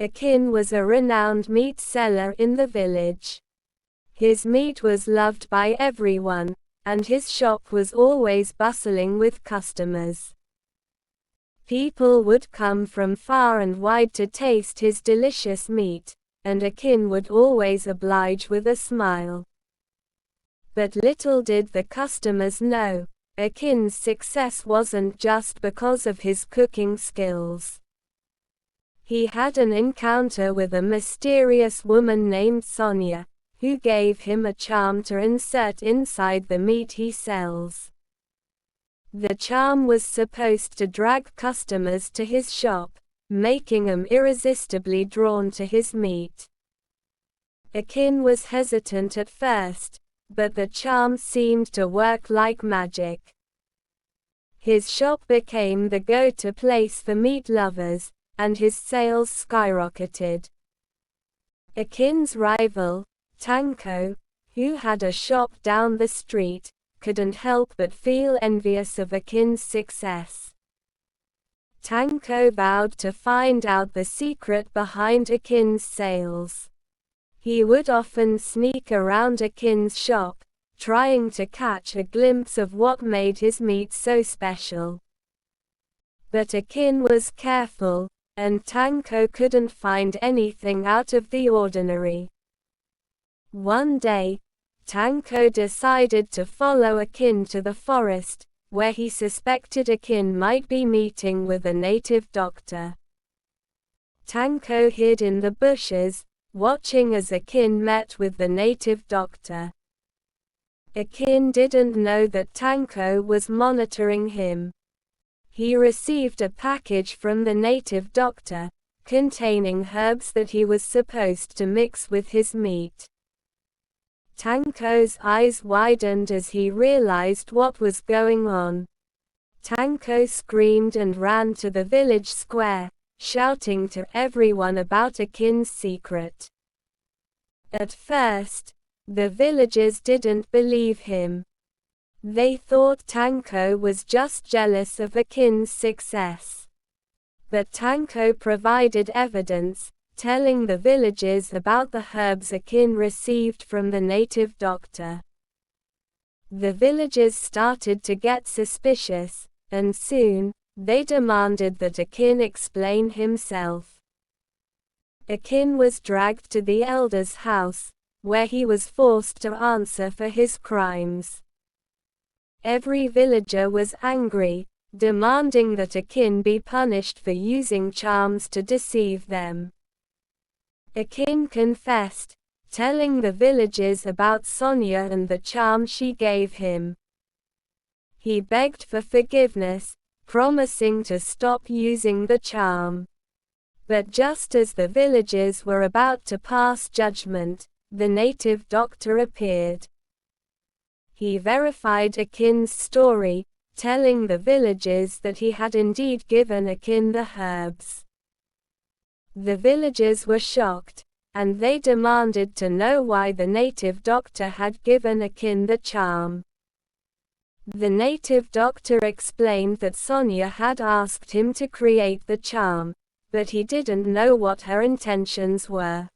Akin was a renowned meat seller in the village. His meat was loved by everyone, and his shop was always bustling with customers. People would come from far and wide to taste his delicious meat, and Akin would always oblige with a smile. But little did the customers know, Akin's success wasn't just because of his cooking skills. He had an encounter with a mysterious woman named Sonia, who gave him a charm to insert inside the meat he sells. The charm was supposed to drag customers to his shop, making them irresistibly drawn to his meat. Akin was hesitant at first, but the charm seemed to work like magic. His shop became the go-to place for meat lovers, and his sales skyrocketed. Akin's rival, Tanko, who had a shop down the street, couldn't help but feel envious of Akin's success. Tanko vowed to find out the secret behind Akin's sales. He would often sneak around Akin's shop, trying to catch a glimpse of what made his meat so special. But Akin was careful, and Tanko couldn't find anything out of the ordinary. One day, Tanko decided to follow Akin to the forest, where he suspected Akin might be meeting with a native doctor. Tanko hid in the bushes, watching as Akin met with the native doctor. Akin didn't know that Tanko was monitoring him. He received a package from the native doctor, containing herbs that he was supposed to mix with his meat. Tanko's eyes widened as he realized what was going on. Tanko screamed and ran to the village square, shouting to everyone about Akin's secret. At first, the villagers didn't believe him. They thought Tanko was just jealous of Akin's success. But Tanko provided evidence, telling the villagers about the herbs Akin received from the native doctor. The villagers started to get suspicious, and soon, they demanded that Akin explain himself. Akin was dragged to the elder's house, where he was forced to answer for his crimes. Every villager was angry, demanding that Akin be punished for using charms to deceive them. Akin confessed, telling the villagers about Sonia and the charm she gave him. He begged for forgiveness, promising to stop using the charm. But just as the villagers were about to pass judgment, the native doctor appeared. He verified Akin's story, telling the villagers that he had indeed given Akin the herbs. The villagers were shocked, and they demanded to know why the native doctor had given Akin the charm. The native doctor explained that Sonia had asked him to create the charm, but he didn't know what her intentions were.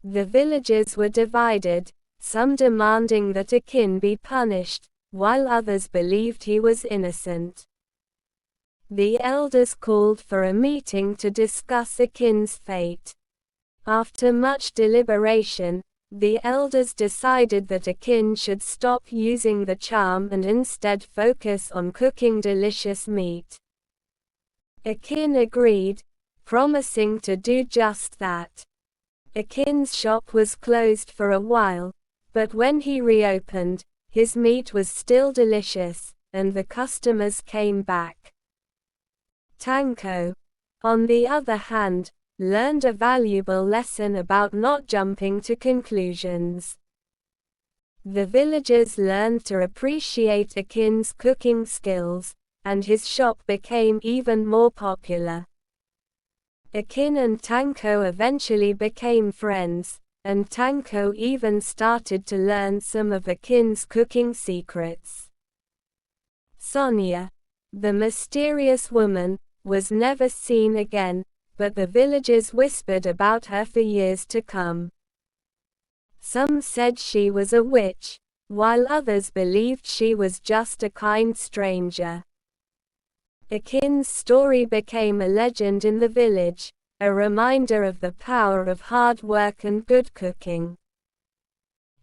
The villagers were divided, some demanding that Akin be punished, while others believed he was innocent. The elders called for a meeting to discuss Akin's fate. After much deliberation, the elders decided that Akin should stop using the charm and instead focus on cooking delicious meat. Akin agreed, promising to do just that. Akin's shop was closed for a while, but when he reopened, his meat was still delicious, and the customers came back. Tanko, on the other hand, learned a valuable lesson about not jumping to conclusions. The villagers learned to appreciate Akin's cooking skills, and his shop became even more popular. Akin and Tanko eventually became friends, and Tanko even started to learn some of Akin's cooking secrets. Sonia, the mysterious woman, was never seen again, but the villagers whispered about her for years to come. Some said she was a witch, while others believed she was just a kind stranger. Akin's story became a legend in the village, a reminder of the power of hard work and good cooking.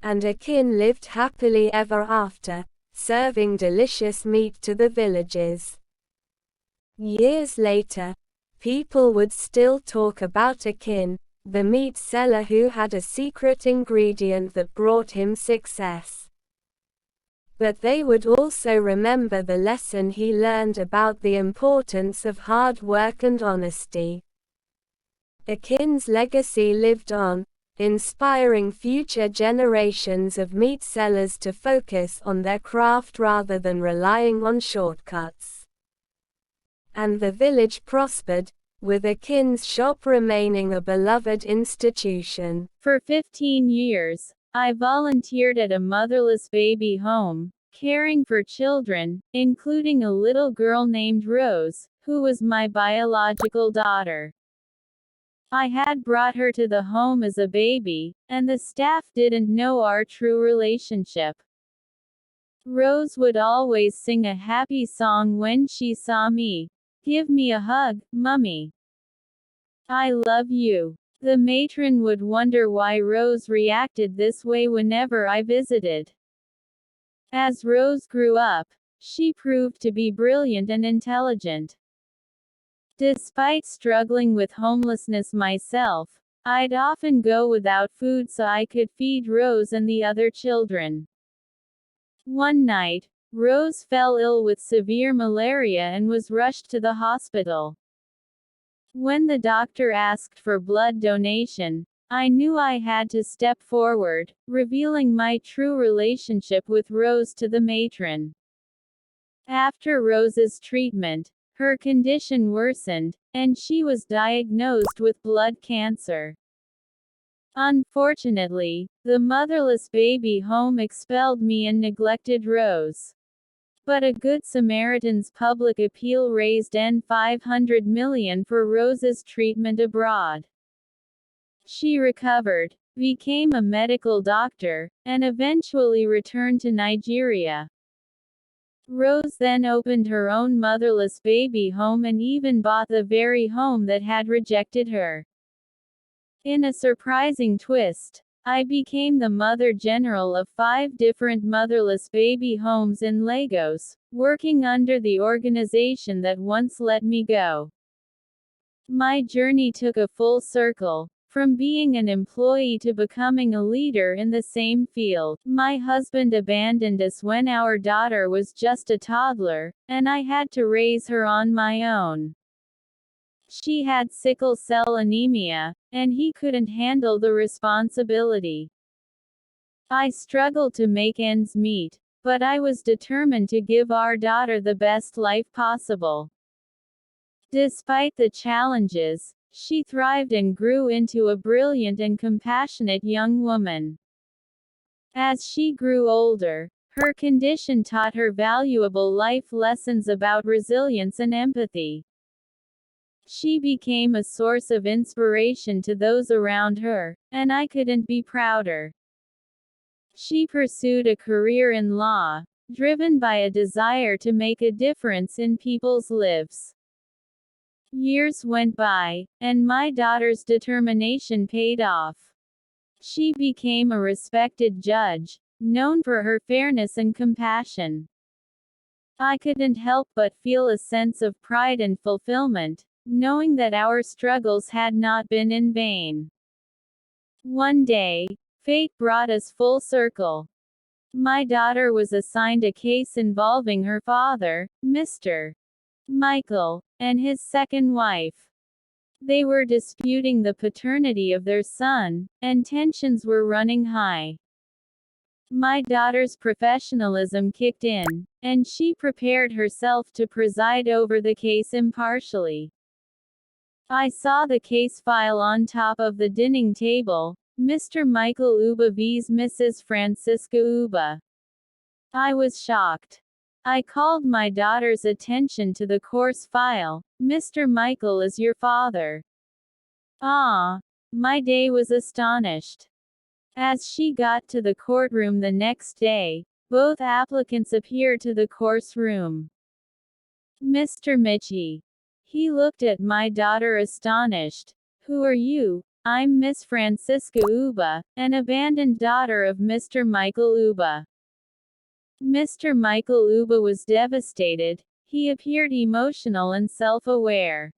And Akin lived happily ever after, serving delicious meat to the villagers. Years later, people would still talk about Akin, the meat seller who had a secret ingredient that brought him success. But they would also remember the lesson he learned about the importance of hard work and honesty. Akin's legacy lived on, inspiring future generations of meat sellers to focus on their craft rather than relying on shortcuts. And the village prospered, with Akin's shop remaining a beloved institution. For 15 years, I volunteered at a motherless baby home, caring for children, including a little girl named Rose, who was my biological daughter. I had brought her to the home as a baby, and the staff didn't know our true relationship. Rose would always sing a happy song when she saw me. "Give me a hug, Mummy. I love you." The matron would wonder why Rose reacted this way whenever I visited. As Rose grew up, she proved to be brilliant and intelligent. Despite struggling with homelessness myself, I'd often go without food so I could feed Rose and the other children. One night, Rose fell ill with severe malaria and was rushed to the hospital. When the doctor asked for blood donation, I knew I had to step forward, revealing my true relationship with Rose to the matron. After Rose's treatment, her condition worsened, and she was diagnosed with blood cancer. Unfortunately, the motherless baby home expelled me and neglected Rose. But a Good Samaritan's public appeal raised $500 million for Rose's treatment abroad. She recovered, became a medical doctor, and eventually returned to Nigeria. Rose then opened her own motherless baby home and even bought the very home that had rejected her. In a surprising twist, I became the mother general of 5 different motherless baby homes in Lagos, working under the organization that once let me go. My journey took a full circle, from being an employee to becoming a leader in the same field. My husband abandoned us when our daughter was just a toddler, and I had to raise her on my own. She had sickle cell anemia, and he couldn't handle the responsibility. I struggled to make ends meet, but I was determined to give our daughter the best life possible. Despite the challenges, she thrived and grew into a brilliant and compassionate young woman. As she grew older, her condition taught her valuable life lessons about resilience and empathy. She became a source of inspiration to those around her, and I couldn't be prouder. She pursued a career in law, driven by a desire to make a difference in people's lives. Years went by, and my daughter's determination paid off. She became a respected judge, known for her fairness and compassion. I couldn't help but feel a sense of pride and fulfillment, knowing that our struggles had not been in vain. One day, fate brought us full circle. My daughter was assigned a case involving her father, Mr. Michael, and his second wife. They were disputing the paternity of their son, and tensions were running high. My daughter's professionalism kicked in, and she prepared herself to preside over the case impartially. I saw the case file on top of the dining table, Mr. Michael Uba vs. Mrs. Francisca Uba. I was shocked. I called my daughter's attention to the course file. "Mr. Michael is your father. Ah, my day was astonished. As she got to the courtroom the next day, both applicants appeared to the course room. Mr. Michie. He looked at my daughter astonished. Who are you? I'm Miss Francisca Uba, an abandoned daughter of Mr. Michael Uba. Mr. Michael Uba was devastated. He appeared emotional and self-aware.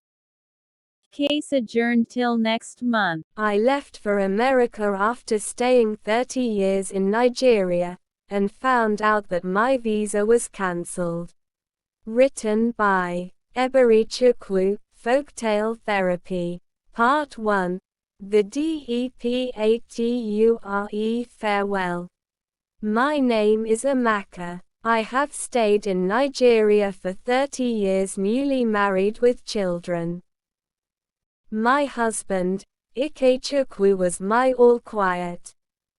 Case adjourned till next month. I left for America after staying 30 years in Nigeria, and found out that my visa was cancelled. Written by Ebere Chukwu, Folktale Therapy. Part 1. The DEPATURE Farewell. My name is Amaka. I have stayed in Nigeria for 30 years, newly married with children. My husband, Ikechukwu, was my all quiet,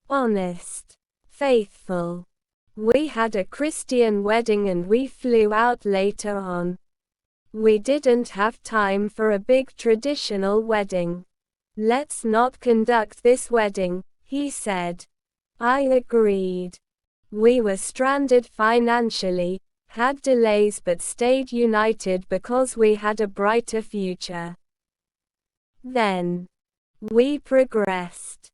honest, faithful. We had a Christian wedding and we flew out later on. We didn't have time for a big traditional wedding. Let's not conduct this wedding, he said. I agreed. We were stranded financially, had delays but stayed united because we had a brighter future. Then we progressed.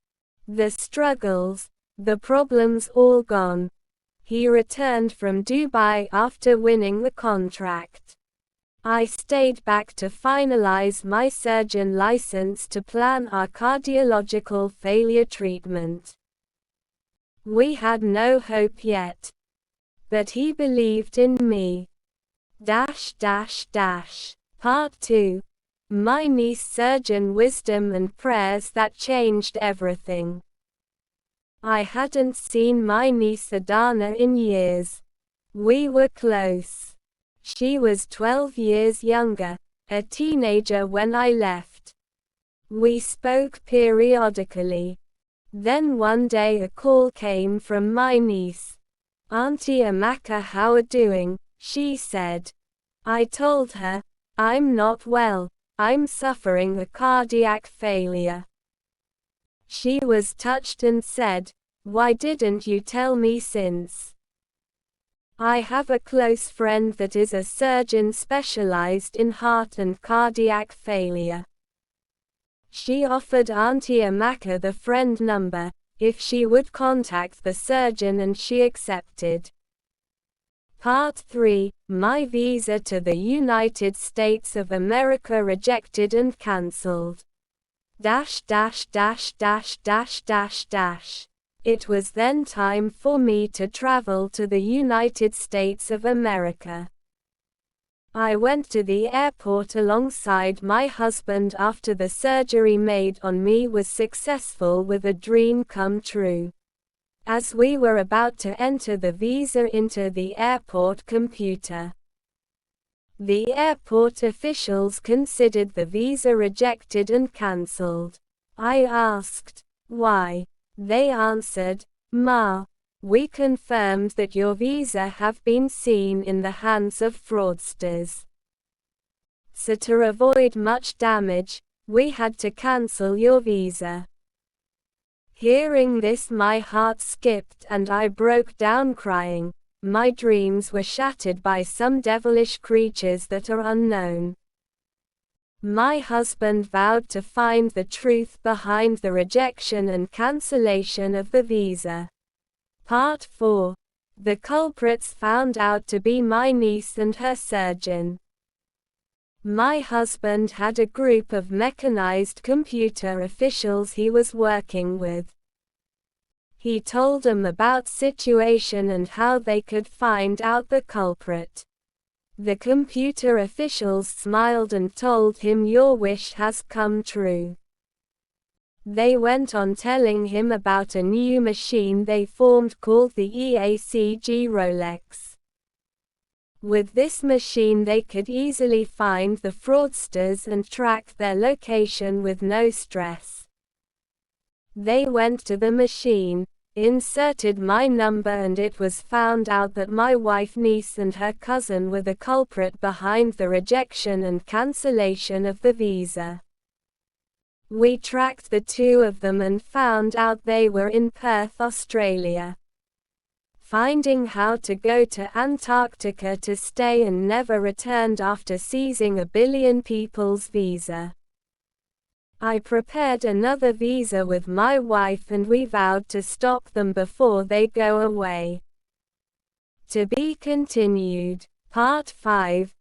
The struggles, the problems all gone. He returned from Dubai after winning the contract. I stayed back to finalize my surgeon license to plan our cardiological failure treatment. We had no hope yet. But he believed in me. Part 2. My niece surgeon wisdom and prayers that changed everything. I hadn't seen my niece Adana in years. We were close. She was 12 years younger, a teenager when I left. We spoke periodically. Then one day a call came from my niece. Auntie Amaka, how are doing? She said. I told her, I'm not well, I'm suffering a cardiac failure. She was touched and said, why didn't you tell me since? I have a close friend that is a surgeon specialized in heart and cardiac failure. She offered Auntie Amaka the friend number, if she would contact the surgeon, and she accepted. Part 3. My visa to the United States of America rejected and cancelled. It was then time for me to travel to the United States of America. I went to the airport alongside my husband after the surgery made on me was successful, with a dream come true. As we were about to enter the visa into the airport computer, the airport officials considered the visa rejected and cancelled. I asked, why? They answered, Ma, we confirmed that your visa have been seen in the hands of fraudsters. So to avoid much damage, we had to cancel your visa. Hearing this, my heart skipped and I broke down crying. My dreams were shattered by some devilish creatures that are unknown. My husband vowed to find the truth behind the rejection and cancellation of the visa. Part 4. The culprits found out to be my niece and her surgeon. My husband had a group of mechanized computer officials he was working with. He told them about situation and how they could find out the culprit. The computer officials smiled and told him, your wish has come true. They went on telling him about a new machine they formed called the EACG Rolex. With this machine they could easily find the fraudsters and track their location with no stress. They went to the machine, inserted my number, and it was found out that my wife, niece and her cousin were the culprit behind the rejection and cancellation of the visa. We tracked the two of them and found out they were in Perth, Australia. Finding how to go to Antarctica to stay and never returned after seizing a billion people's visa. I prepared another visa with my wife and we vowed to stop them before they go away. To be continued. Part 5.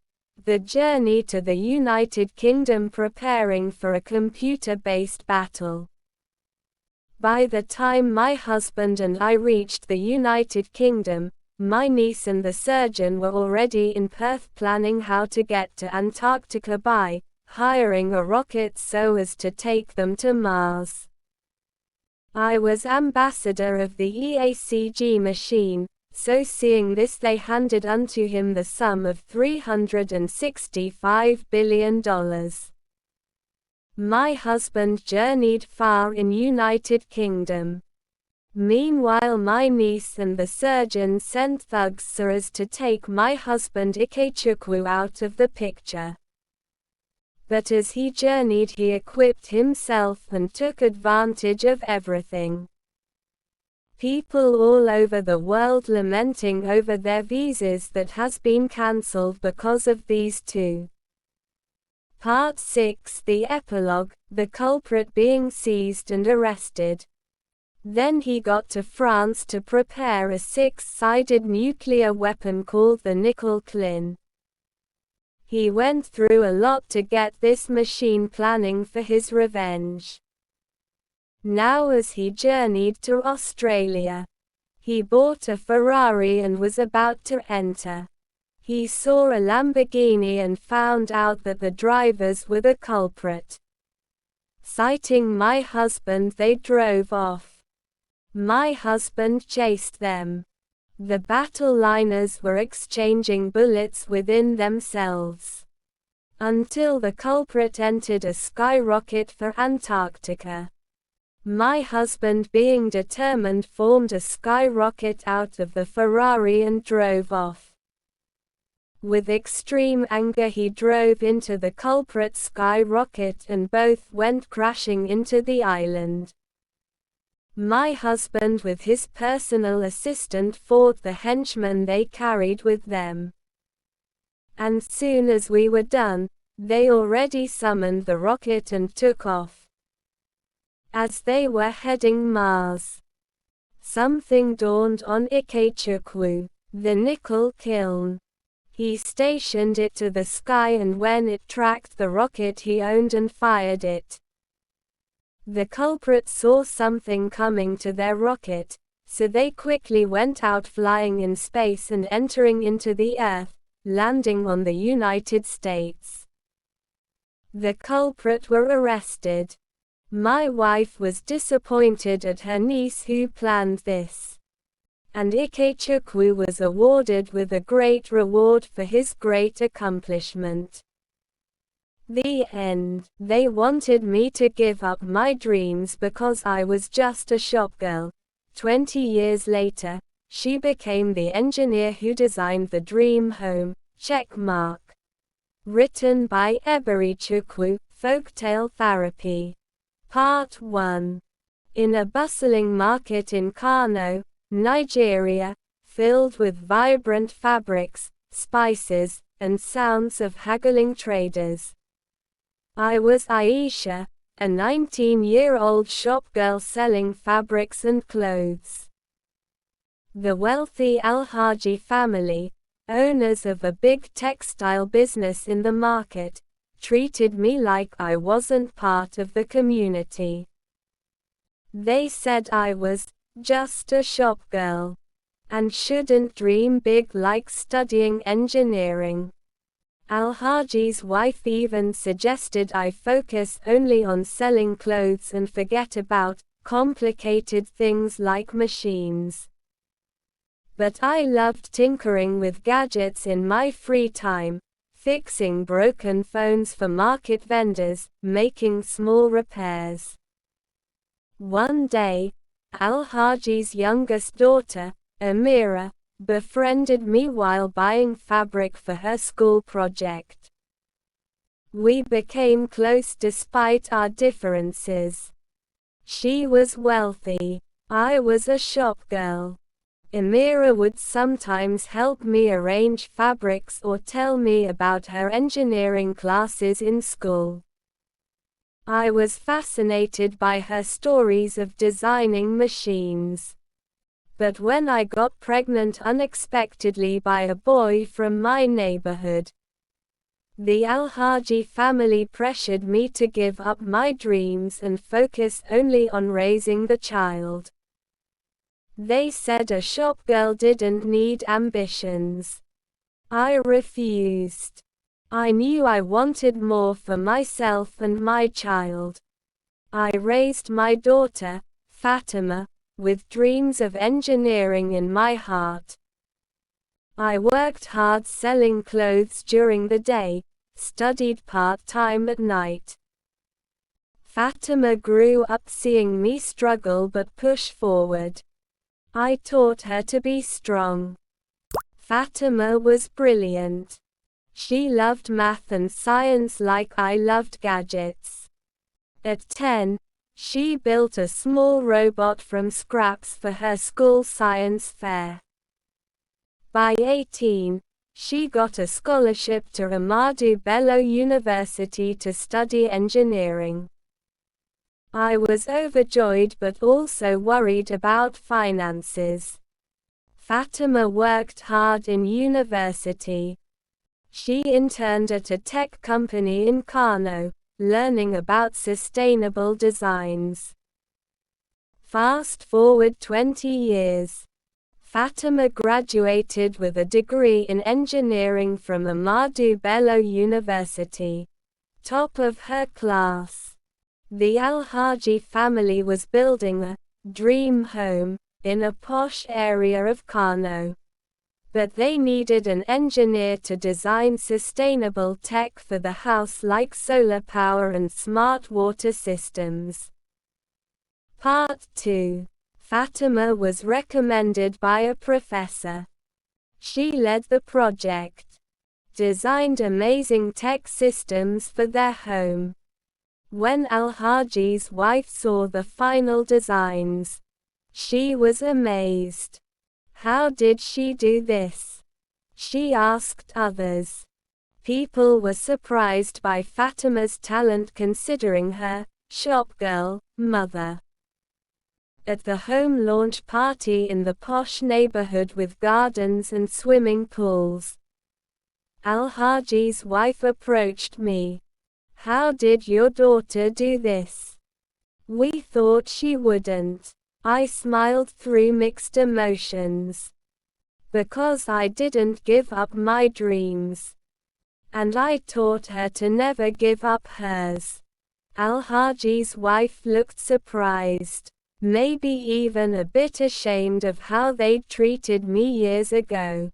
The journey to the United Kingdom, preparing for a computer-based battle. By the time my husband and I reached the United Kingdom, my niece and the surgeon were already in Perth planning how to get to Antarctica by hiring a rocket so as to take them to Mars. I was ambassador of the EACG machine, so seeing this they handed unto him the sum of $365 billion. My husband journeyed far in United Kingdom. Meanwhile my niece and the surgeon sent thugs so as to take my husband Ikechukwu out of the picture. But as he journeyed he equipped himself and took advantage of everything. People all over the world lamenting over their visas that has been cancelled because of these two. Part 6. The epilogue, the culprit being seized and arrested. Then he got to France to prepare a six-sided nuclear weapon called the Nickel Clin. He went through a lot to get this machine, planning for his revenge. Now as he journeyed to Australia, he bought a Ferrari and was about to enter. He saw a Lamborghini and found out that the drivers were the culprit. Citing my husband, they drove off. My husband chased them. The battle liners were exchanging bullets within themselves. Until the culprit entered a skyrocket for Antarctica. My husband, being determined, formed a skyrocket out of the Ferrari and drove off. With extreme anger he drove into the culprit's skyrocket and both went crashing into the island. My husband with his personal assistant fought the henchmen they carried with them. And soon as we were done, they already summoned the rocket and took off. As they were heading Mars, something dawned on Ikechukwu, the nickel kiln. He stationed it to the sky and when it tracked the rocket he owned and fired it. The culprit saw something coming to their rocket, so they quickly went out flying in space and entering into the Earth, landing on the United States. The culprit were arrested. My wife was disappointed at her niece who planned this. And Ikechukwu was awarded with a great reward for his great accomplishment. The end. They wanted me to give up my dreams because I was just a shopgirl. 20 years later, she became the engineer who designed the dream home. Checkmark. Written by Eberichukwu, Folktale Therapy. Part 1. In a bustling market in Kano, Nigeria, filled with vibrant fabrics, spices, and sounds of haggling traders. I was Aisha, a 19-year-old shopgirl selling fabrics and clothes. The wealthy Al-Haji family, owners of a big textile business in the market, treated me like I wasn't part of the community. They said I was just a shopgirl and shouldn't dream big like studying engineering. Al-Haji's wife even suggested I focus only on selling clothes and forget about complicated things like machines. But I loved tinkering with gadgets in my free time, fixing broken phones for market vendors, making small repairs. One day, Al-Haji's youngest daughter, Amira, befriended me while buying fabric for her school project. We became close despite our differences. She was wealthy. I was a shop girl. Amira would sometimes help me arrange fabrics or tell me about her engineering classes in school. I was fascinated by her stories of designing machines. But when I got pregnant unexpectedly by a boy from my neighborhood, the Al-Haji family pressured me to give up my dreams and focus only on raising the child. They said a shop girl didn't need ambitions. I refused. I knew I wanted more for myself and my child. I raised my daughter, Fatima, with dreams of engineering in my heart. I worked hard selling clothes during the day, studied part-time at night. Fatima grew up seeing me struggle but push forward. I taught her to be strong. Fatima was brilliant. She loved math and science like I loved gadgets. At 10, she built a small robot from scraps for her school science fair. By 18, she got a scholarship to Ahmadu Bello University to study engineering. I was overjoyed but also worried about finances. Fatima worked hard in university. She interned at a tech company in Kano, learning about sustainable designs. Fast forward 20 years. Fatima graduated with a degree in engineering from Ahmadu Bello University. Top of her class. The Al-Haji family was building a dream home in a posh area of Kano. But they needed an engineer to design sustainable tech for the house like solar power and smart water systems. Part 2. Fatima was recommended by a professor. She led the project. Designed amazing tech systems for their home. When Al-Haji's wife saw the final designs, she was amazed. How did she do this? She asked others. People were surprised by Fatima's talent considering her shop girl mother. At the home launch party in the posh neighborhood with gardens and swimming pools, Al-Haji's wife approached me. How did your daughter do this? We thought she wouldn't. I smiled through mixed emotions. Because I didn't give up my dreams. And I taught her to never give up hers. Al-Haji's wife looked surprised. Maybe even a bit ashamed of how they'd treated me years ago.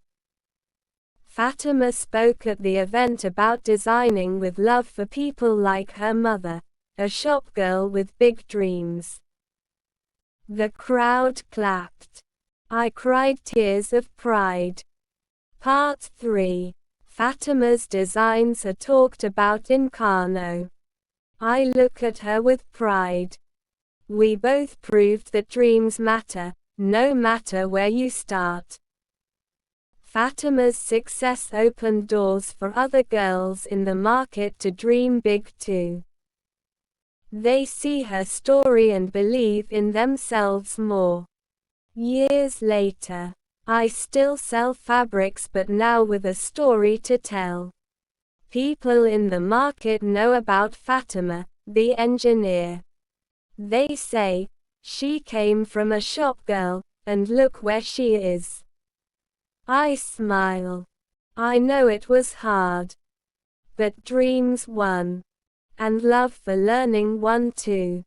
Fatima spoke at the event about designing with love for people like her mother, a shop girl with big dreams. The crowd clapped. I cried tears of pride. Part 3. Fatima's designs are talked about in Kano. I look at her with pride. We both proved that dreams matter, no matter where you start. Fatima's success opened doors for other girls in the market to dream big too. They see her story and believe in themselves more. Years later, I still sell fabrics but now with a story to tell. People in the market know about Fatima, the engineer. They say, she came from a shop girl, and look where she is. I smile. I know it was hard. But dreams won. And love for learning won too.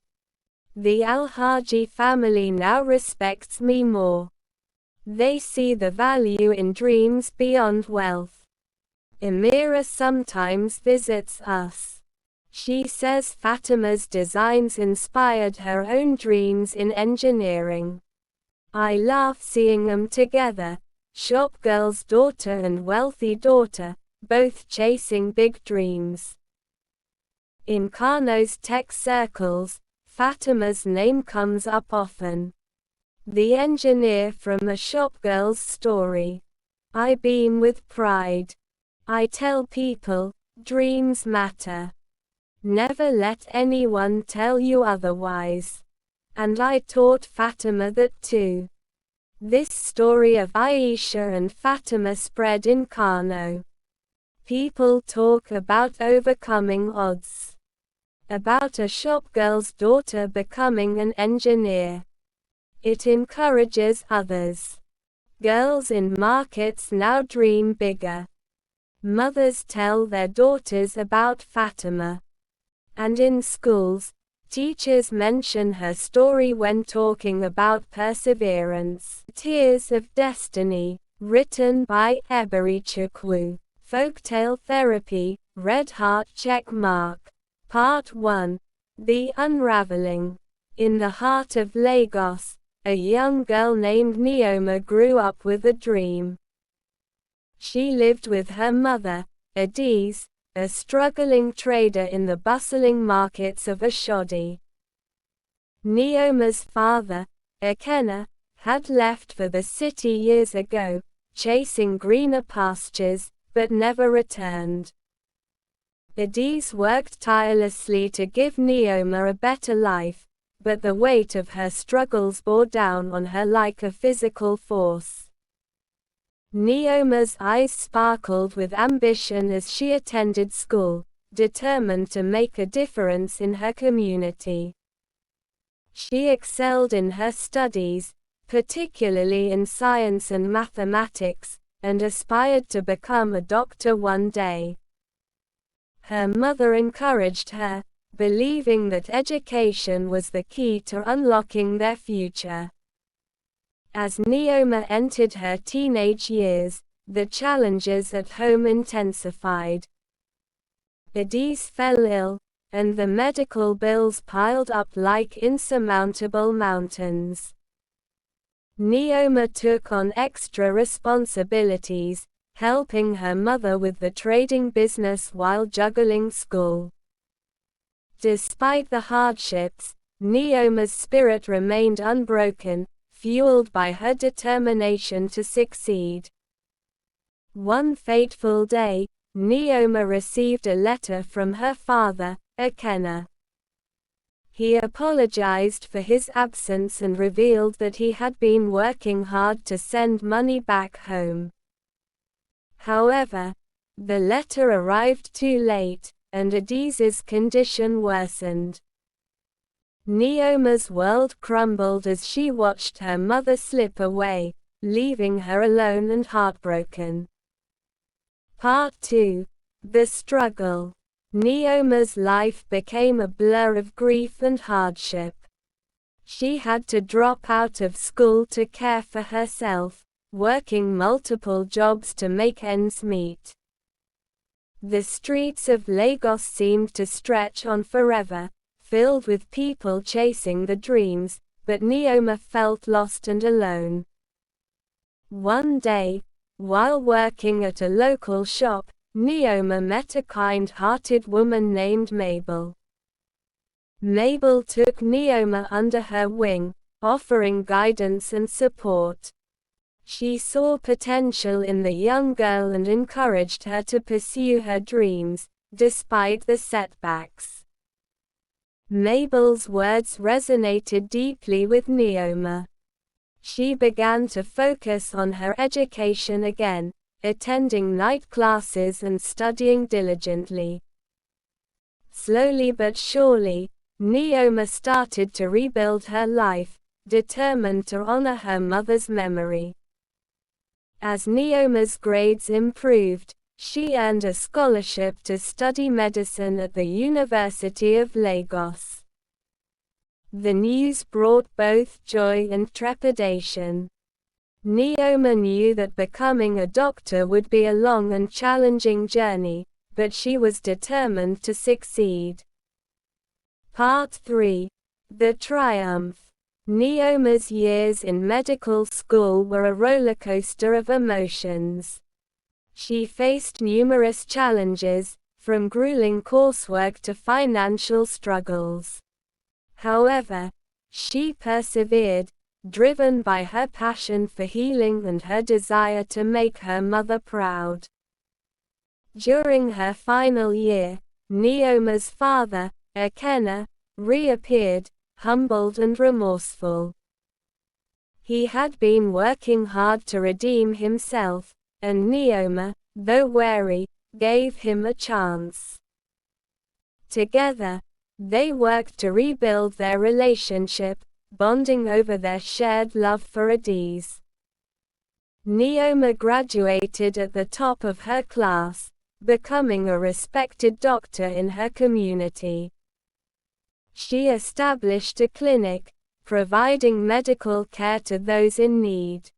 The Al-Haji family now respects me more. They see the value in dreams beyond wealth. Amira sometimes visits us. She says Fatima's designs inspired her own dreams in engineering. I laugh seeing them together. Shop girl's daughter and wealthy daughter, both chasing big dreams. In Kano's tech circles, Fatima's name comes up often. The engineer from A Shopgirl's Story. I beam with pride. I tell people, dreams matter. Never let anyone tell you otherwise. And I taught Fatima that too. This story of Aisha and Fatima spread in Kano. People talk about overcoming odds. About a shopgirl's daughter becoming an engineer. It encourages others. Girls in markets now dream bigger. Mothers tell their daughters about Fatima. And in schools, teachers mention her story when talking about perseverance. Tears of Destiny, written by Eberi Chukwu. Folktale Therapy, Red Heart Check Mark. Part 1. The Unraveling. In the heart of Lagos, a young girl named Neoma grew up with a dream. She lived with her mother, Adiz, a struggling trader in the bustling markets of Oshodi. Neoma's father, Ekena, had left for the city years ago, chasing greener pastures, but never returned. Adiz worked tirelessly to give Neoma a better life, but the weight of her struggles bore down on her like a physical force. Neoma's eyes sparkled with ambition as she attended school, determined to make a difference in her community. She excelled in her studies, particularly in science and mathematics, and aspired to become a doctor one day. Her mother encouraged her, believing that education was the key to unlocking their future. As Neoma entered her teenage years, the challenges at home intensified. Adiz fell ill, and the medical bills piled up like insurmountable mountains. Neoma took on extra responsibilities, helping her mother with the trading business while juggling school. Despite the hardships, Neoma's spirit remained unbroken, fueled by her determination to succeed. One fateful day, Neoma received a letter from her father, Ekena. He apologized for his absence and revealed that he had been working hard to send money back home. However, the letter arrived too late, and Adiz's condition worsened. Neoma's world crumbled as she watched her mother slip away, leaving her alone and heartbroken. Part 2. The Struggle. Neoma's life became a blur of grief and hardship. She had to drop out of school to care for herself, working multiple jobs to make ends meet. The streets of Lagos seemed to stretch on forever, filled with people chasing the dreams, but Neoma felt lost and alone. One day, while working at a local shop, Neoma met a kind-hearted woman named Mabel. Mabel took Neoma under her wing, offering guidance and support. She saw potential in the young girl and encouraged her to pursue her dreams, despite the setbacks. Mabel's words resonated deeply with Neoma. She began to focus on her education again, attending night classes and studying diligently. Slowly but surely, Neoma started to rebuild her life, determined to honor her mother's memory. As Neoma's grades improved, she earned a scholarship to study medicine at the University of Lagos. The news brought both joy and trepidation. Neoma knew that becoming a doctor would be a long and challenging journey, but she was determined to succeed. Part 3. The Triumph. Neoma's years in medical school were a rollercoaster of emotions. She faced numerous challenges, from grueling coursework to financial struggles. However, she persevered, driven by her passion for healing and her desire to make her mother proud. During her final year, Neoma's father, Ekene, reappeared, humbled and remorseful. He had been working hard to redeem himself, and Neoma, though wary, gave him a chance. Together, they worked to rebuild their relationship, bonding over their shared love for Adise. Neoma graduated at the top of her class, becoming a respected doctor in her community. She established a clinic, providing medical care to those in need.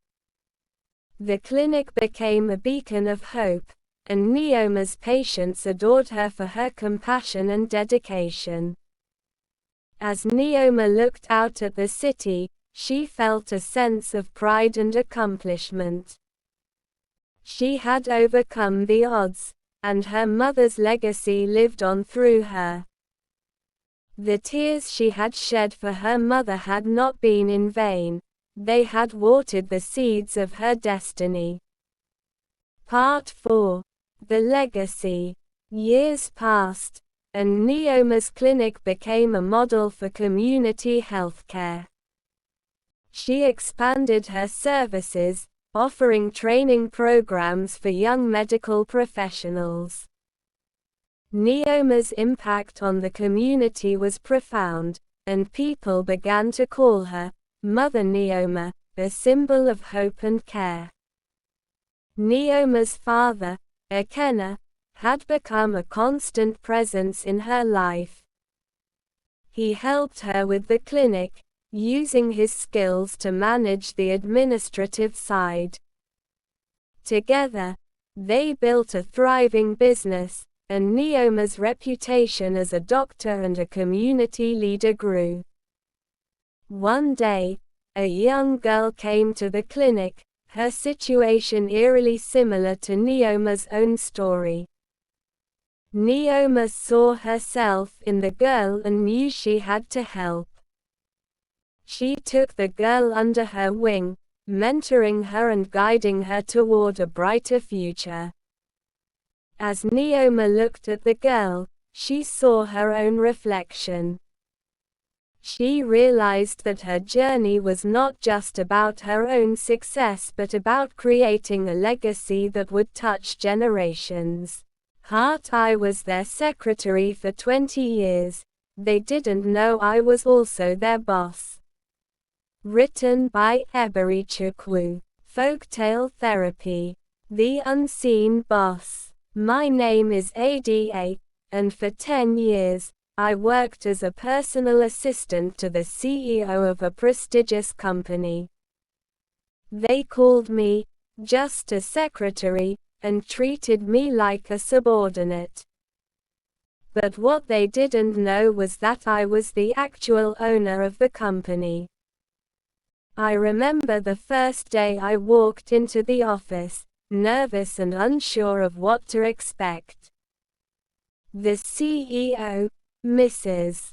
The clinic became a beacon of hope, and Neoma's patients adored her for her compassion and dedication. As Neoma looked out at the city, she felt a sense of pride and accomplishment. She had overcome the odds, and her mother's legacy lived on through her. The tears she had shed for her mother had not been in vain, they had watered the seeds of her destiny. Part 4. The Legacy. Years passed, and Neoma's clinic became a model for community healthcare. She expanded her services, offering training programs for young medical professionals. Neoma's impact on the community was profound, and people began to call her Mother Neoma, a symbol of hope and care. Neoma's father, Ekene, had become a constant presence in her life. He helped her with the clinic, using his skills to manage the administrative side. Together, they built a thriving business, and Neoma's reputation as a doctor and a community leader grew. One day, a young girl came to the clinic, her situation eerily similar to Neoma's own story. Neoma saw herself in the girl and knew she had to help. She took the girl under her wing, mentoring her and guiding her toward a brighter future. As Neoma looked at the girl, she saw her own reflection. She realized that her journey was not just about her own success but about creating a legacy that would touch generations. I was their secretary for 20 years. They didn't know I was also their boss. Written by Eberi Chukwu. Folktale Therapy. The Unseen Boss. My name is Ada, and for 10 years, I worked as a personal assistant to the CEO of a prestigious company. They called me just a secretary, and treated me like a subordinate. But what they didn't know was that I was the actual owner of the company. I remember the first day I walked into the office, nervous and unsure of what to expect. The CEO, Mrs.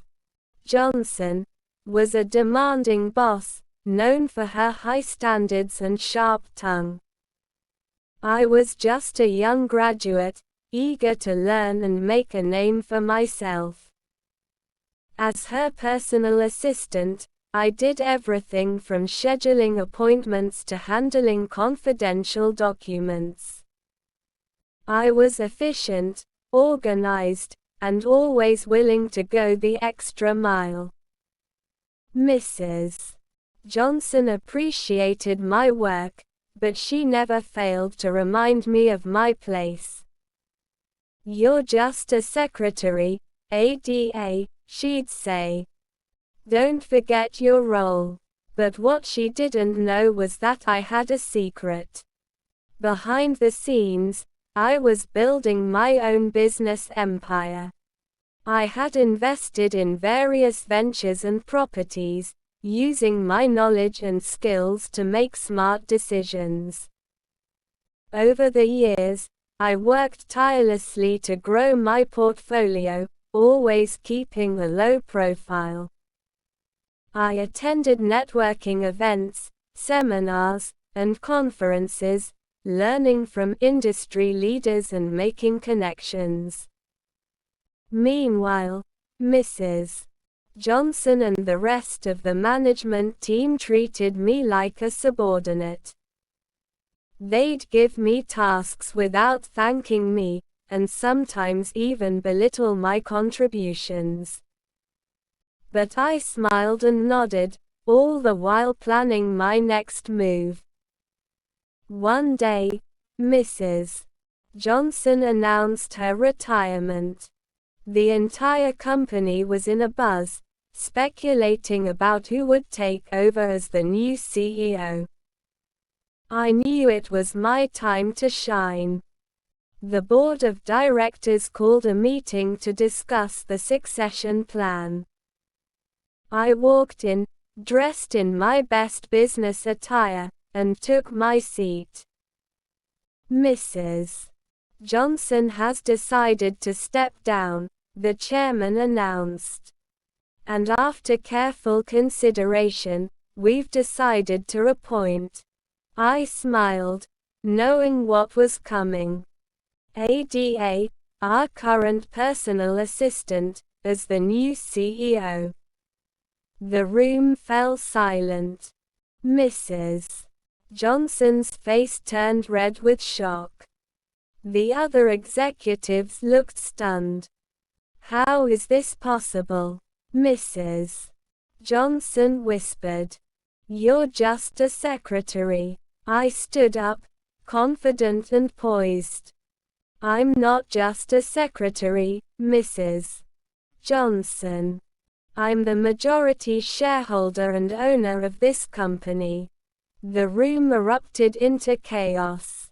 Johnson, was a demanding boss, known for her high standards and sharp tongue. I was just a young graduate, eager to learn and make a name for myself. As her personal assistant, I did everything from scheduling appointments to handling confidential documents. I was efficient, organized, and always willing to go the extra mile. Mrs. Johnson appreciated my work, but she never failed to remind me of my place. "You're just a secretary, Ada," she'd say. "Don't forget your role." But what she didn't know was that I had a secret. Behind the scenes, I was building my own business empire. I had invested in various ventures and properties, using my knowledge and skills to make smart decisions. Over the years, I worked tirelessly to grow my portfolio, always keeping a low profile. I attended networking events, seminars, and conferences, learning from industry leaders and making connections. Meanwhile, Mrs. Johnson and the rest of the management team treated me like a subordinate. They'd give me tasks without thanking me, and sometimes even belittle my contributions. But I smiled and nodded, all the while planning my next move. One day, Mrs. Johnson announced her retirement. The entire company was in a buzz, speculating about who would take over as the new CEO. I knew it was my time to shine. The board of directors called a meeting to discuss the succession plan. I walked in, dressed in my best business attire, and took my seat. Mrs. Johnson has decided to step down, the chairman announced. And after careful consideration, we've decided to appoint. I smiled, knowing what was coming. Ada, our current personal assistant, as the new CEO. The room fell silent. Mrs. Johnson's face turned red with shock. The other executives looked stunned. How is this possible? Mrs. Johnson whispered. You're just a secretary. I stood up, confident and poised. I'm not just a secretary, Mrs. Johnson. I'm the majority shareholder and owner of this company. The room erupted into chaos.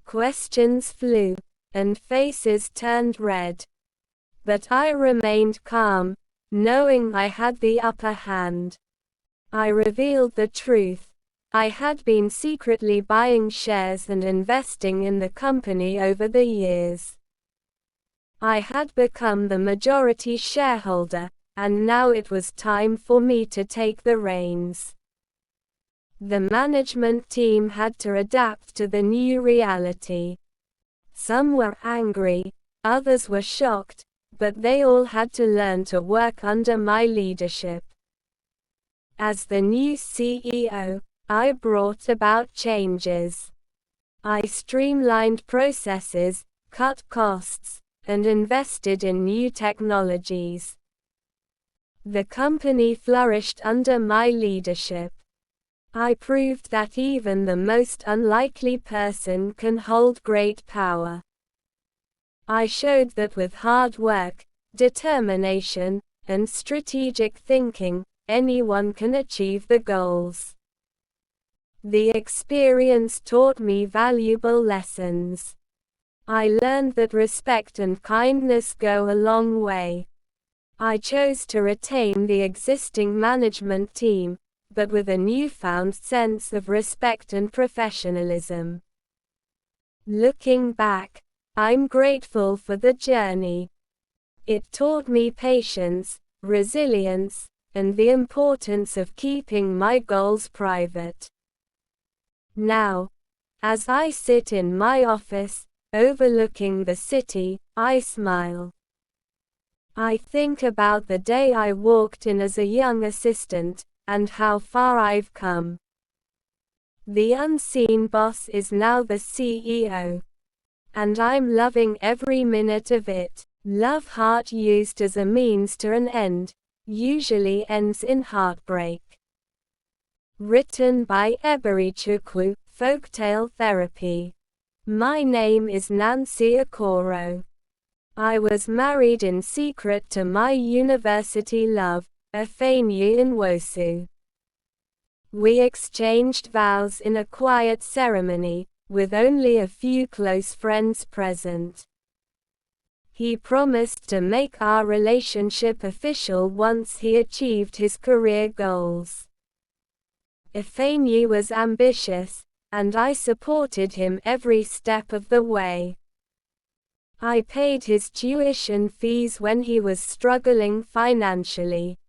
Questions flew, and faces turned red. But I remained calm, knowing I had the upper hand. I revealed the truth. I had been secretly buying shares and investing in the company over the years. I had become the majority shareholder, and now it was time for me to take the reins. The management team had to adapt to the new reality. Some were angry, others were shocked, but they all had to learn to work under my leadership. As the new CEO, I brought about changes. I streamlined processes, cut costs, and invested in new technologies. The company flourished under my leadership. I proved that even the most unlikely person can hold great power. I showed that with hard work, determination, and strategic thinking, anyone can achieve the goals. The experience taught me valuable lessons. I learned that respect and kindness go a long way. I chose to retain the existing management team, but with a newfound sense of respect and professionalism. Looking back, I'm grateful for the journey. It taught me patience, resilience, and the importance of keeping my goals private. Now, as I sit in my office, overlooking the city, I smile. I think about the day I walked in as a young assistant, and how far I've come. The unseen boss is now the CEO. And I'm loving every minute of it. Love heart used as a means to an end, usually ends in heartbreak. Written by Eberichukwu, Folktale Therapy. My name is Nancy Okoro. I was married in secret to my university love, Ifeanyi Nwosu. We exchanged vows in a quiet ceremony, with only a few close friends present. He promised to make our relationship official once he achieved his career goals. Ifeanyi was ambitious, and I supported him every step of the way. I paid his tuition fees when he was struggling financially.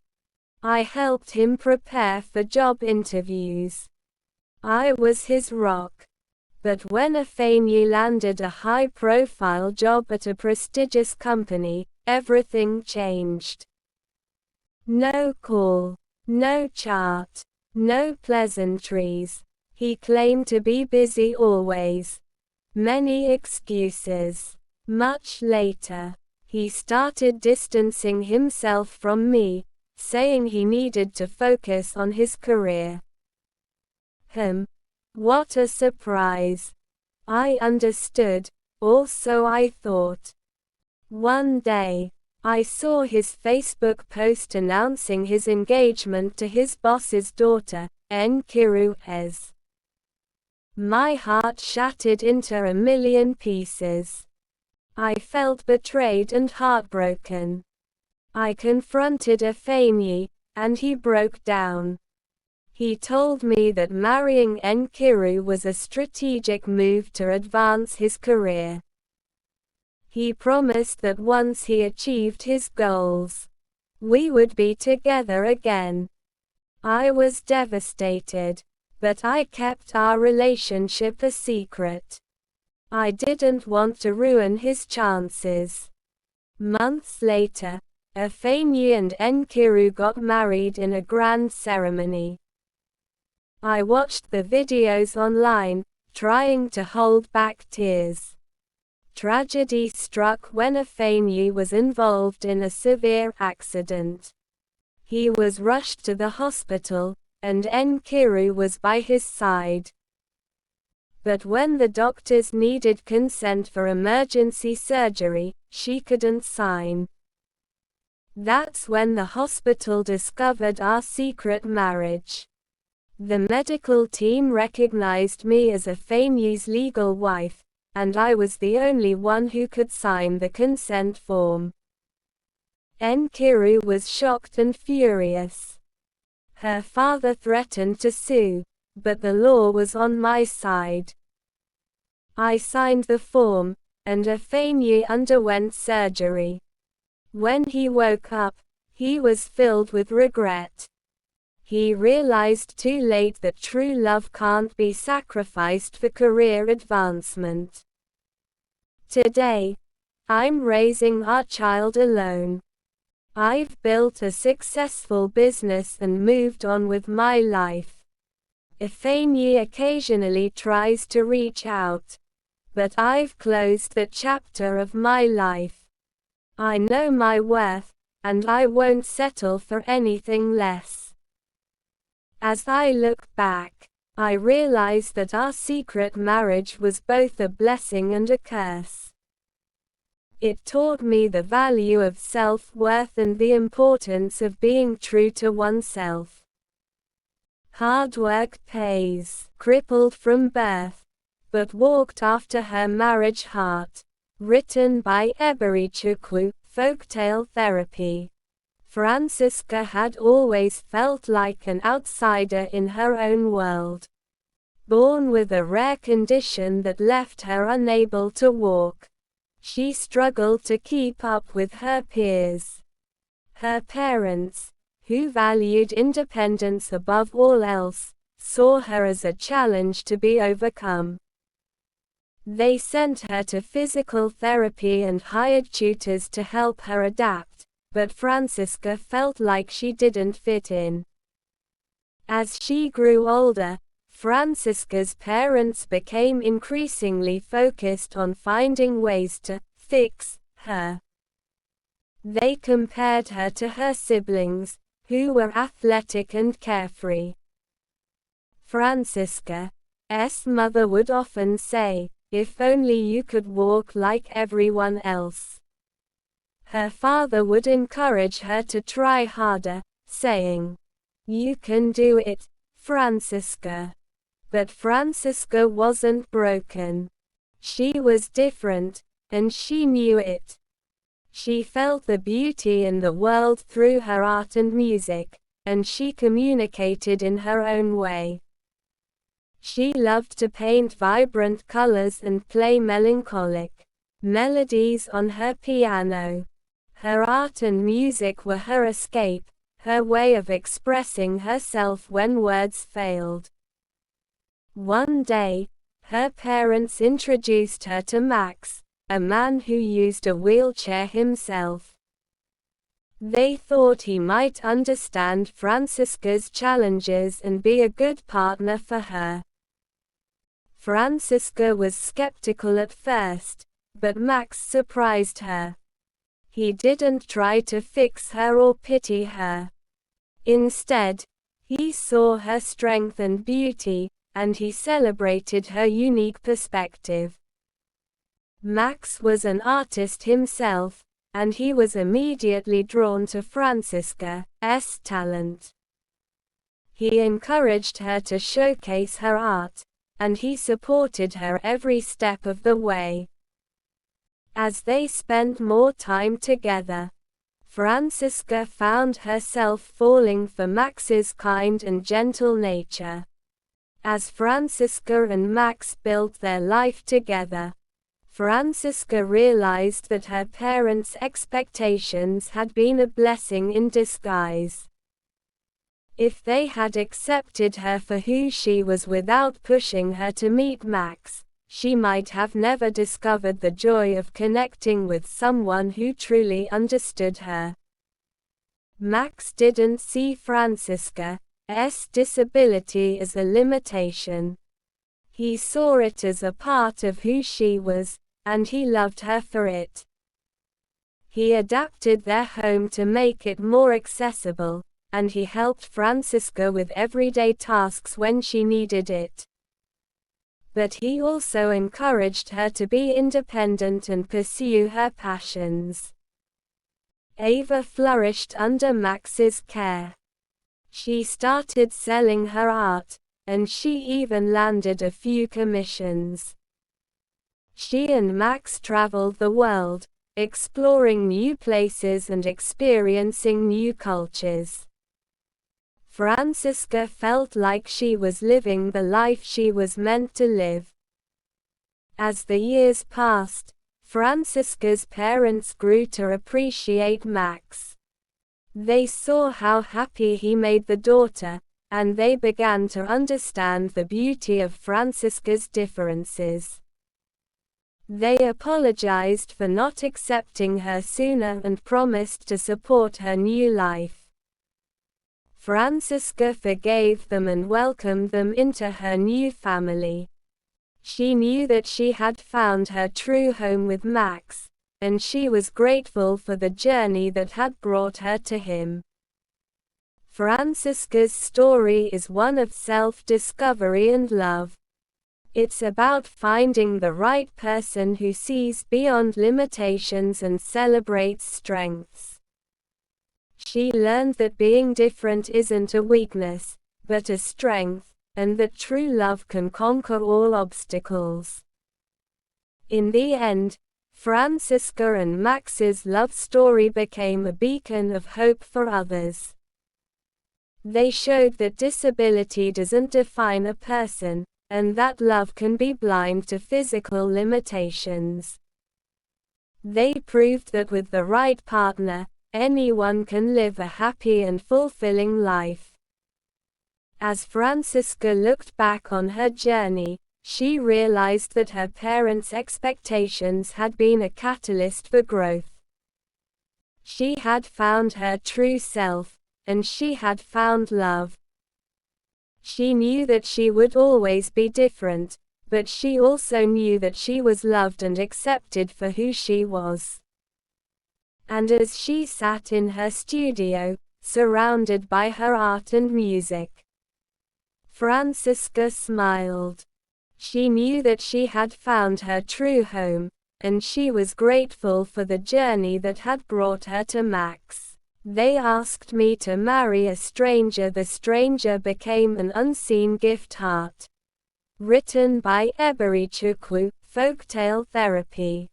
I helped him prepare for job interviews. I was his rock. But when Afeni landed a high-profile job at a prestigious company, everything changed. No call, no chat, no pleasantries. He claimed to be busy always. Many excuses. Much later, he started distancing himself from me, saying he needed to focus on his career. What a surprise. I understood, or so I thought. One day, I saw his Facebook post announcing his engagement to his boss's daughter, Nkiru Ez. My heart shattered into a million pieces. I felt betrayed and heartbroken. I confronted Afeni, and he broke down. He told me that marrying Nkiru was a strategic move to advance his career. He promised that once he achieved his goals, we would be together again. I was devastated, but I kept our relationship a secret. I didn't want to ruin his chances. Months later, Afeni and Nkiru got married in a grand ceremony. I watched the videos online, trying to hold back tears. Tragedy struck when Afeni was involved in a severe accident. He was rushed to the hospital, and Nkiru was by his side. But when the doctors needed consent for emergency surgery, she couldn't sign. That's when the hospital discovered our secret marriage. The medical team recognized me as Afeni's legal wife, and I was the only one who could sign the consent form. Nkiru was shocked and furious. Her father threatened to sue, but the law was on my side. I signed the form, and Afeni underwent surgery. When he woke up, he was filled with regret. He realized too late that true love can't be sacrificed for career advancement. Today, I'm raising our child alone. I've built a successful business and moved on with my life. Afeni occasionally tries to reach out, but I've closed that chapter of my life. I know my worth, and I won't settle for anything less. As I look back, I realize that our secret marriage was both a blessing and a curse. It taught me the value of self-worth and the importance of being true to oneself. Hard work pays. Crippled from birth, but walked after her marriage heart. Written by Eberichukwu, Folktale Therapy. Francisca had always felt like an outsider in her own world. Born with a rare condition that left her unable to walk, she struggled to keep up with her peers. Her parents, who valued independence above all else, saw her as a challenge to be overcome. They sent her to physical therapy and hired tutors to help her adapt, but Francisca felt like she didn't fit in. As she grew older, Francisca's parents became increasingly focused on finding ways to fix her. They compared her to her siblings, who were athletic and carefree. Francisca's mother would often say, "If only you could walk like everyone else." Her father would encourage her to try harder, saying, "You can do it, Francisca." But Francisca wasn't broken. She was different, and she knew it. She felt the beauty in the world through her art and music, and she communicated in her own way. She loved to paint vibrant colors and play melancholic melodies on her piano. Her art and music were her escape, her way of expressing herself when words failed. One day, her parents introduced her to Max, a man who used a wheelchair himself. They thought he might understand Francisca's challenges and be a good partner for her. Francisca was skeptical at first, but Max surprised her. He didn't try to fix her or pity her. Instead, he saw her strength and beauty, and he celebrated her unique perspective. Max was an artist himself, and he was immediately drawn to Francisca's talent. He encouraged her to showcase her art, and he supported her every step of the way. As they spent more time together, Francisca found herself falling for Max's kind and gentle nature. As Francisca and Max built their life together, Francisca realized that her parents' expectations had been a blessing in disguise. If they had accepted her for who she was without pushing her to meet Max, she might have never discovered the joy of connecting with someone who truly understood her. Max didn't see Francisca's disability as a limitation. He saw it as a part of who she was, and he loved her for it. He adapted their home to make it more accessible, and he helped Francisca with everyday tasks when she needed it. But he also encouraged her to be independent and pursue her passions. Ava flourished under Max's care. She started selling her art, and she even landed a few commissions. She and Max traveled the world, exploring new places and experiencing new cultures. Francisca felt like she was living the life she was meant to live. As the years passed, Francisca's parents grew to appreciate Max. They saw how happy he made the daughter, and they began to understand the beauty of Francisca's differences. They apologized for not accepting her sooner and promised to support her new life. Francisca forgave them and welcomed them into her new family. She knew that she had found her true home with Max, and she was grateful for the journey that had brought her to him. Francisca's story is one of self-discovery and love. It's about finding the right person who sees beyond limitations and celebrates strengths. She learned that being different isn't a weakness, but a strength, and that true love can conquer all obstacles. In the end, Francisca and Max's love story became a beacon of hope for others. They showed that disability doesn't define a person, and that love can be blind to physical limitations. They proved that with the right partner, anyone can live a happy and fulfilling life. As Francisca looked back on her journey, she realized that her parents' expectations had been a catalyst for growth. She had found her true self, and she had found love. She knew that she would always be different, but she also knew that she was loved and accepted for who she was. And as she sat in her studio, surrounded by her art and music, Francisca smiled. She knew that she had found her true home, and she was grateful for the journey that had brought her to Max. They asked me to marry a stranger. The stranger became an unseen gift heart. Written by Eberichukwu, Folktale Therapy.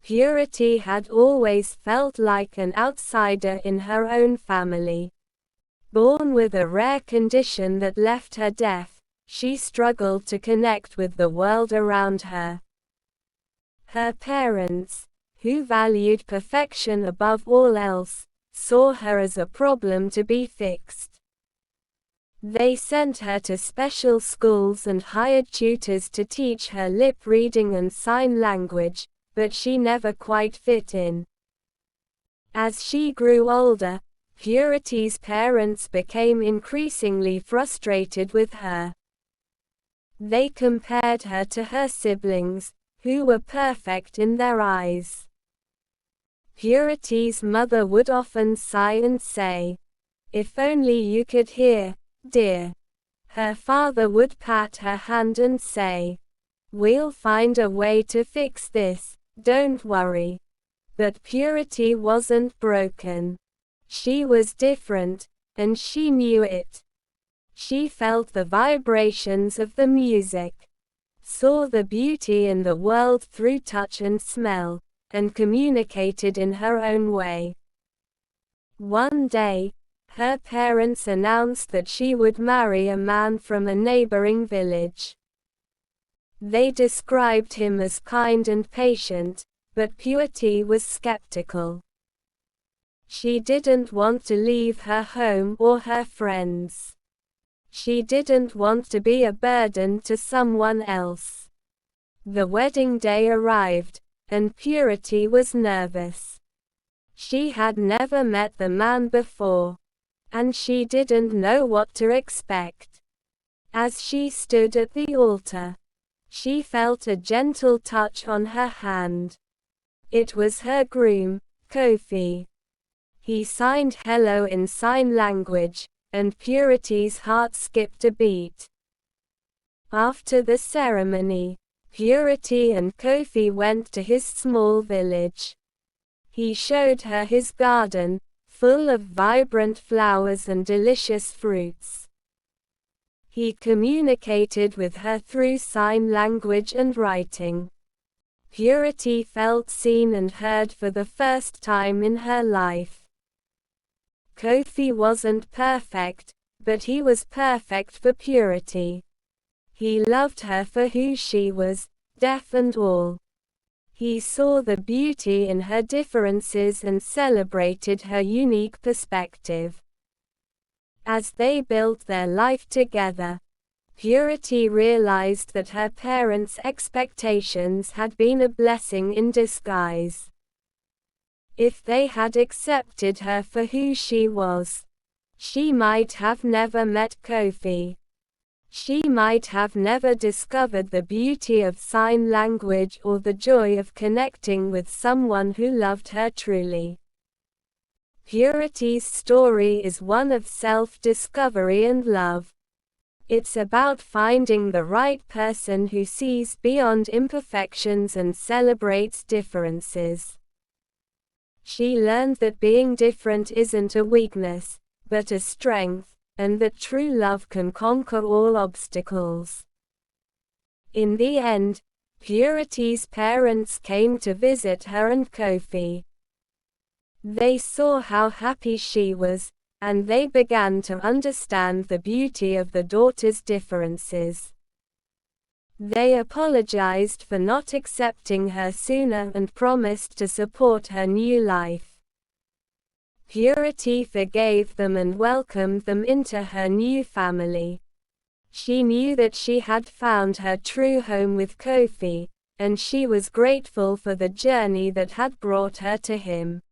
Purity had always felt like an outsider in her own family. Born with a rare condition that left her deaf, she struggled to connect with the world around her. Her parents, who valued perfection above all else, saw her as a problem to be fixed. They sent her to special schools and hired tutors to teach her lip reading and sign language, but she never quite fit in. As she grew older, Purity's parents became increasingly frustrated with her. They compared her to her siblings, who were perfect in their eyes. Purity's mother would often sigh and say, "If only you could hear, dear." Her father would pat her hand and say, "We'll find a way to fix this, don't worry." But Purity wasn't broken. She was different, and she knew it. She felt the vibrations of the music, saw the beauty in the world through touch and smell, and communicated in her own way. One day, her parents announced that she would marry a man from a neighboring village. They described him as kind and patient, but Purity was skeptical. She didn't want to leave her home or her friends. She didn't want to be a burden to someone else. The wedding day arrived, and Purity was nervous. She had never met the man before, and she didn't know what to expect. As she stood at the altar, she felt a gentle touch on her hand. It was her groom, Kofi. He signed hello in sign language, and Purity's heart skipped a beat. After the ceremony, Purity and Kofi went to his small village. He showed her his garden, full of vibrant flowers and delicious fruits. He communicated with her through sign language and writing. Purity felt seen and heard for the first time in her life. Kofi wasn't perfect, but he was perfect for Purity. He loved her for who she was, deaf and all. He saw the beauty in her differences and celebrated her unique perspective. As they built their life together, Purity realized that her parents' expectations had been a blessing in disguise. If they had accepted her for who she was, she might have never met Kofi. She might have never discovered the beauty of sign language or the joy of connecting with someone who loved her truly. Purity's story is one of self-discovery and love. It's about finding the right person who sees beyond imperfections and celebrates differences. She learned that being different isn't a weakness, but a strength, and that true love can conquer all obstacles. In the end, Purity's parents came to visit her and Kofi. They saw how happy she was, and they began to understand the beauty of the daughter's differences. They apologized for not accepting her sooner and promised to support her new life. Purity forgave them and welcomed them into her new family. She knew that she had found her true home with Kofi, and she was grateful for the journey that had brought her to him.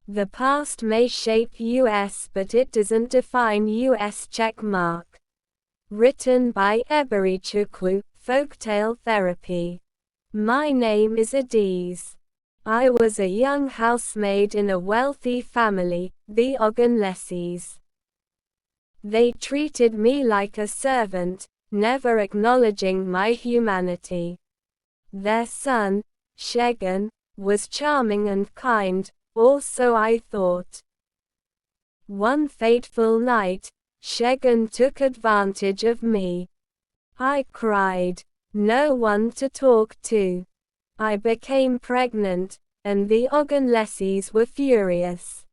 The past may shape US, but it doesn't define US. Written by Eberi Chukwu, Folktale Therapy. My name is Adiz. I was a young housemaid in a wealthy family, the Ogunlesis. They treated me like a servant, never acknowledging my humanity. Their son, Shegun, was charming and kind, or so I thought. One fateful night, Shegun took advantage of me. I cried. No one to talk to. I became pregnant, and the Ogunlesis were furious.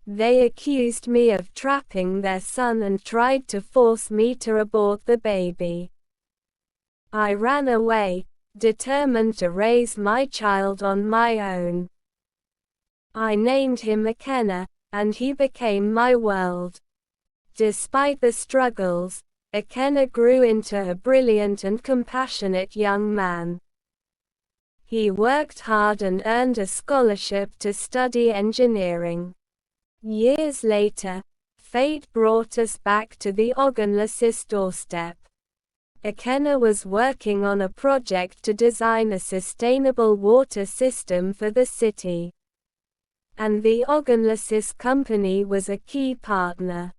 They accused me of trapping their son and tried to force me to abort the baby. I ran away, determined to raise my child on my own. I named him Ekene, and he became my world. Despite the struggles, Ekene grew into a brilliant and compassionate young man. He worked hard and earned a scholarship to study engineering. Years later, fate brought us back to the Ogunlesis doorstep. Ekene was working on a project to design a sustainable water system for the city. And the Ogunlesis company was a key partner.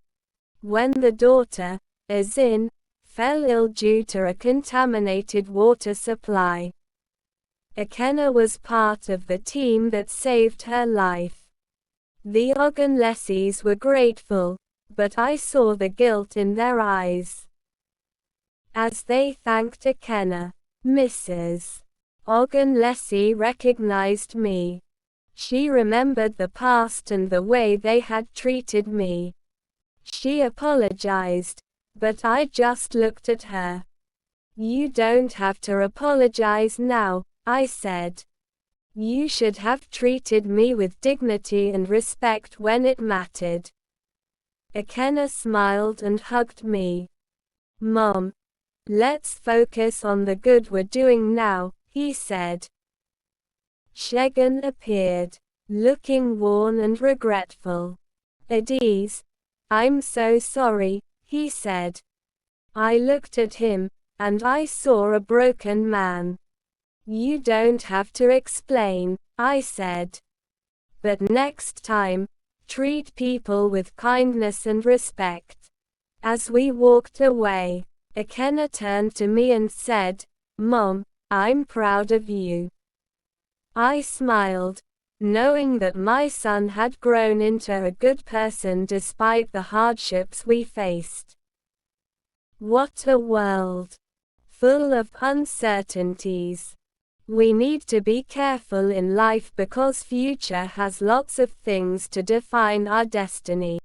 When the daughter, Azin, fell ill due to a contaminated water supply, Ekene was part of the team that saved her life. The Ogunlesis were grateful, but I saw the guilt in their eyes. As they thanked Ekene, Mrs. Ogunlesi recognized me. She remembered the past and the way they had treated me. She apologized, but I just looked at her. You don't have to apologize now, I said. You should have treated me with dignity and respect when it mattered. Ekene smiled and hugged me. Mom, let's focus on the good we're doing now, he said. Shegun appeared, looking worn and regretful. Adiz, I'm so sorry, he said. I looked at him, and I saw a broken man. You don't have to explain, I said. But next time, treat people with kindness and respect. As we walked away, Ekene turned to me and said, Mom, I'm proud of you. I smiled, knowing that my son had grown into a good person despite the hardships we faced. What a world! Full of uncertainties. We need to be careful in life because future has lots of things to define our destiny.